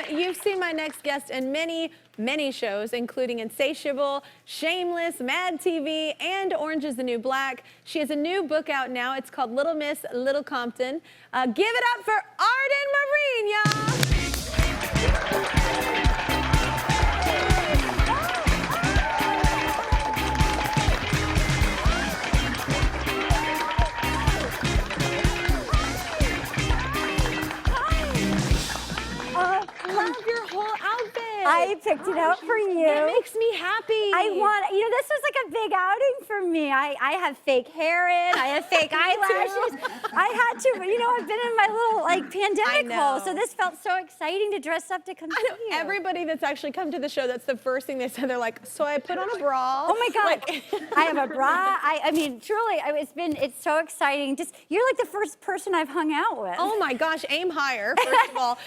You've seen my next guest in many shows, including Insatiable, Shameless, Mad TV, and Orange is the New Black. She has a new book out now. It's called Miss Little Compton. Give it up for Arden Myrin, y'all. I picked it out for you. It makes me happy. This was like a big outing for me. I have fake hair in, I have fake eyelashes. I had to, I've been in my little pandemic hole. So this felt so exciting to dress up to come see you. Everybody that's actually come to the show, that's the first thing they said. They're like, so I put on a bra. Oh my God. I have a bra. I mean, truly, it's so exciting. You're like the first person I've hung out with. Oh my gosh, aim higher, first of all.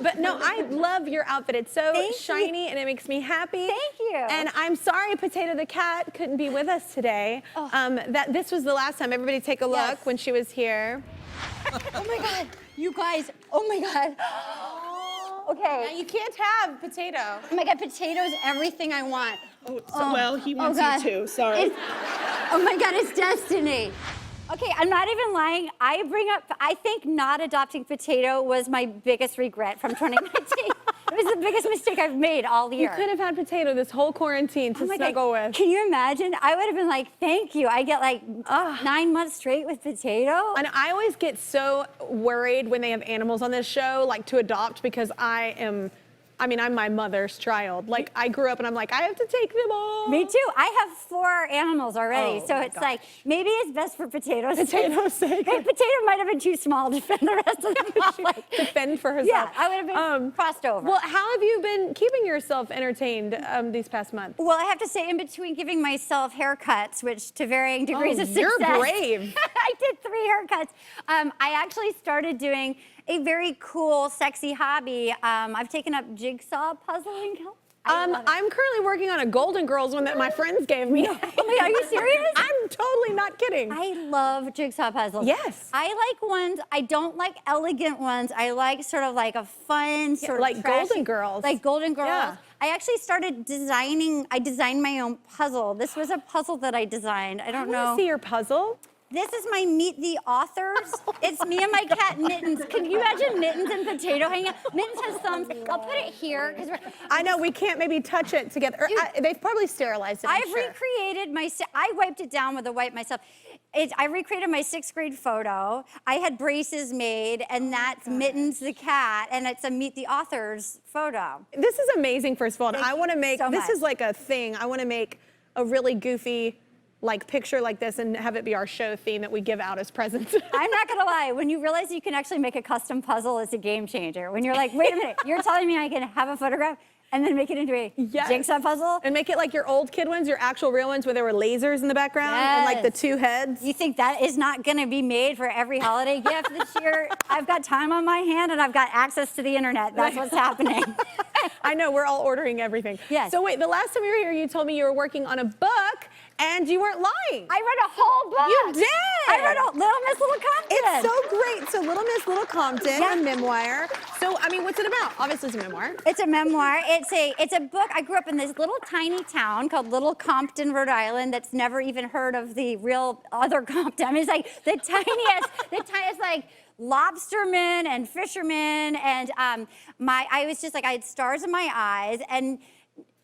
But no, I love your outfit. It's so shiny and it makes me happy. Thank you. And I'm sorry Potato the cat couldn't be with us today. This was the last time. Everybody take a look when she was here. Oh my God, you guys, oh my God. Okay. Now you can't have Potato. Oh my God, Potato's everything I want. Well, he wants you too, sorry. Oh my God, it's destiny. Okay, I'm not even lying. I think not adopting Potato was my biggest regret from 2019. It was the biggest mistake I've made all year. You could have had Potato this whole quarantine to snuggle with. Can you imagine? I would have been like, thank you. I get like 9 months straight with Potato. And I always get so worried when they have animals on this show, like to adopt, because I'm my mother's child. Like, I grew up and I'm like, I have to take them all. Me too. I have 4 animals already. So it's like, maybe it's best for Potato's sake. Potato's sake. Hey, Potato might have been too small to defend the rest of them. To fend for herself. Yeah, I would have been crossed over. Well, how have you been keeping yourself entertained these past months? Well, I have to say, in between giving myself haircuts, which to varying degrees of success. You're brave. I did 3 haircuts. I actually started doing a very cool, sexy hobby. I've taken up jigsaw puzzling. I'm currently working on a Golden Girls one that my friends gave me. Oh my God, are you serious? I'm totally not kidding. I love jigsaw puzzles. Yes. I like ones, I don't like elegant ones. I like sort of like a fun, sort of like trashy, Golden Girls. Like Golden Girls. Yeah. I actually started I designed my own puzzle. This was a puzzle that I designed. I don't know. I want to see your puzzle. This is my Meet the Authors. It's me and my cat Mittens. Can you imagine Mittens and Potato hanging out? Mittens has thumbs. I'll put it here because I know we can't maybe touch it together. They've probably sterilized it. I've recreated I wiped it down with a wipe myself. I recreated my 6th grade photo. I had braces made, and that's Mittens the cat, and it's a Meet the Authors photo. This is amazing, first of all. And I want to make, this is like a thing. I want to make a really goofy picture like this and have it be our show theme that we give out as presents. I'm not gonna lie, when you realize you can actually make a custom puzzle, it's a game changer. When you're like, wait a minute, you're telling me I can have a photograph and then make it into a jigsaw puzzle? And make it like your old kid ones, your actual real ones where there were lasers in the background and like the 2 heads. You think that is not gonna be made for every holiday gift this year? I've got time on my hand and I've got access to the internet. That's what's happening. I know, we're all ordering everything. Yes. So wait, the last time you were here, you told me you were working on a book and you weren't lying. I read a whole book. You did. I read Little Miss Little Compton. It's so great. So Miss Little Compton, a memoir. So, what's it about? Obviously, it's a memoir. It's a memoir. It's a book. I grew up in this little tiny town called Little Compton, Rhode Island, that's never even heard of the real other Compton. I mean, it's like the tiniest like lobstermen and fishermen, and I was just like, I had stars in my eyes, and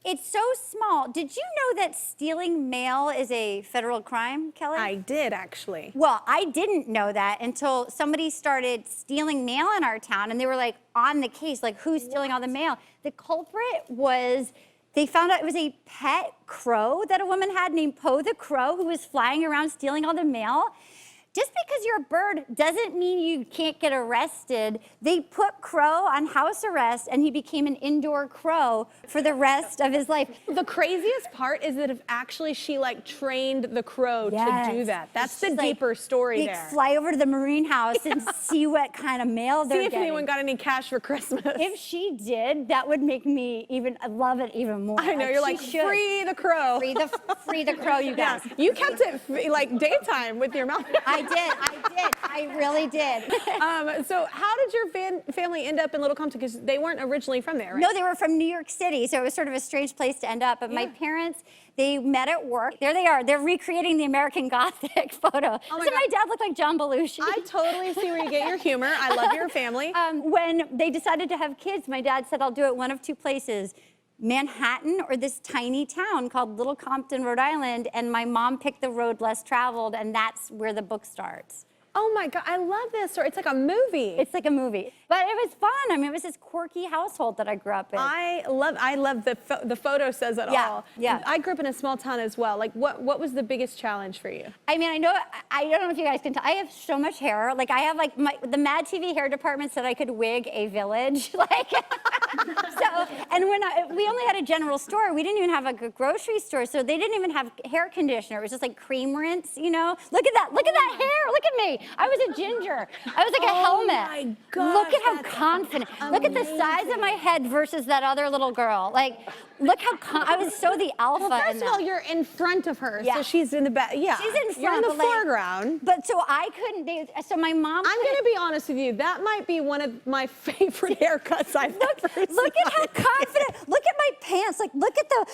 it's so small. Did you know that stealing mail is a federal crime, Kelly? I did, actually. Well, I didn't know that until somebody started stealing mail in our town, and they were like on the case, like who's stealing all the mail? The culprit was, they found out it was a pet crow that a woman had named Poe the Crow, who was flying around stealing all the mail. Just because you're a bird doesn't mean you can't get arrested. They put Crow on house arrest and he became an indoor crow for the rest of his life. The craziest part is that if actually she trained the crow to do that. That's the deeper story there. Fly over to the Marine house and see what kind of mail they're getting. See if anyone got any cash for Christmas. If she did, that would make me love it even more. I know, you're like, free the crow. Free the crow, you guys. Yeah. You kept it daytime with your mouth. I did. I really did. So how did your family end up in Little Compton? Because they weren't originally from there, right? No, they were from New York City, so it was sort of a strange place to end up. But my parents, they met at work. There they are. They're recreating the American Gothic photo. Oh my So God. my dad looked like John Belushi. I totally see where you get your humor. I love your family. When they decided to have kids, my dad said, I'll do it one of two places. Manhattan or this tiny town called Little Compton, Rhode Island, and my mom picked the road less traveled, and that's where the book starts. Oh my God, I love this story. It's like a movie. It's like a movie, but it was fun. I mean, it was this quirky household that I grew up in. I love the photo says it all. Yeah. I grew up in a small town as well. Like, what was the biggest challenge for you? I mean, I don't know if you guys can tell. I have so much hair. Like, I have like the Mad TV hair department said I could wig a village. Like, so, and when we only had a general store, we didn't even have a grocery store, so they didn't even have hair conditioner. It was just like cream rinse, you know? Look at that hair, look at me. I was a ginger. I was like a helmet. Oh my God. Look at how confident. Look at the size of my head versus that other little girl. Like, look how I was so the alpha. Well, first of all, you're in front of her, so she's in the back. Yeah, she's in front. You're in the but, like, foreground. But so I couldn't. So my mom. I'm gonna be honest with you. That might be one of my favorite haircuts I've ever seen. Look at how confident. Look at my pants. Like, look at the.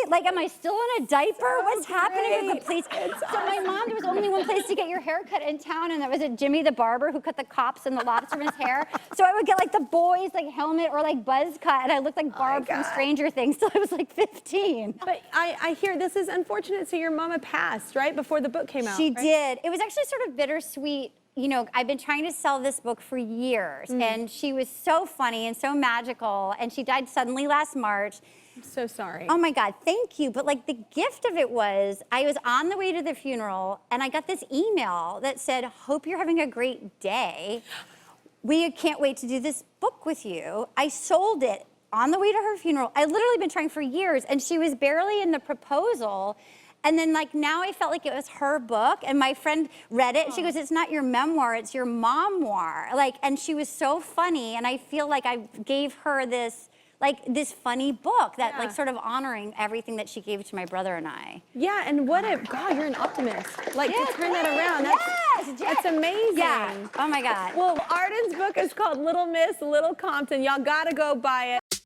Like, am I still in a diaper? What's happening with the police? So my mom, there was only one place to get your hair cut in town, and that was at Jimmy the barber, who cut the cops and the lots from his hair. So I would get like the boys like helmet or like buzz cut, and I looked like Barb from Stranger Things till I was like 15. But I hear this is unfortunate. So your mama passed right before the book came out. She right? did. It was actually sort of bittersweet. You know, I've been trying to sell this book for years, and she was so funny and so magical, and she died suddenly last March. I'm so sorry. Oh my God, thank you. But like the gift of it was, I was on the way to the funeral, and I got this email that said, hope you're having a great day. We can't wait to do this book with you. I sold it on the way to her funeral. I literally been trying for years, and she was barely in the proposal. And then like now I felt like it was her book, and my friend read it and she goes, it's not your memoir, it's your mommoir. Like, and she was so funny, and I feel like I gave her this funny book that like sort of honoring everything that she gave to my brother and I. Yeah, and God, you're an optimist. Like to turn that around, that's amazing. Yeah, oh my God. Well, Arden's book is called Little Miss Little Compton. Y'all gotta go buy it.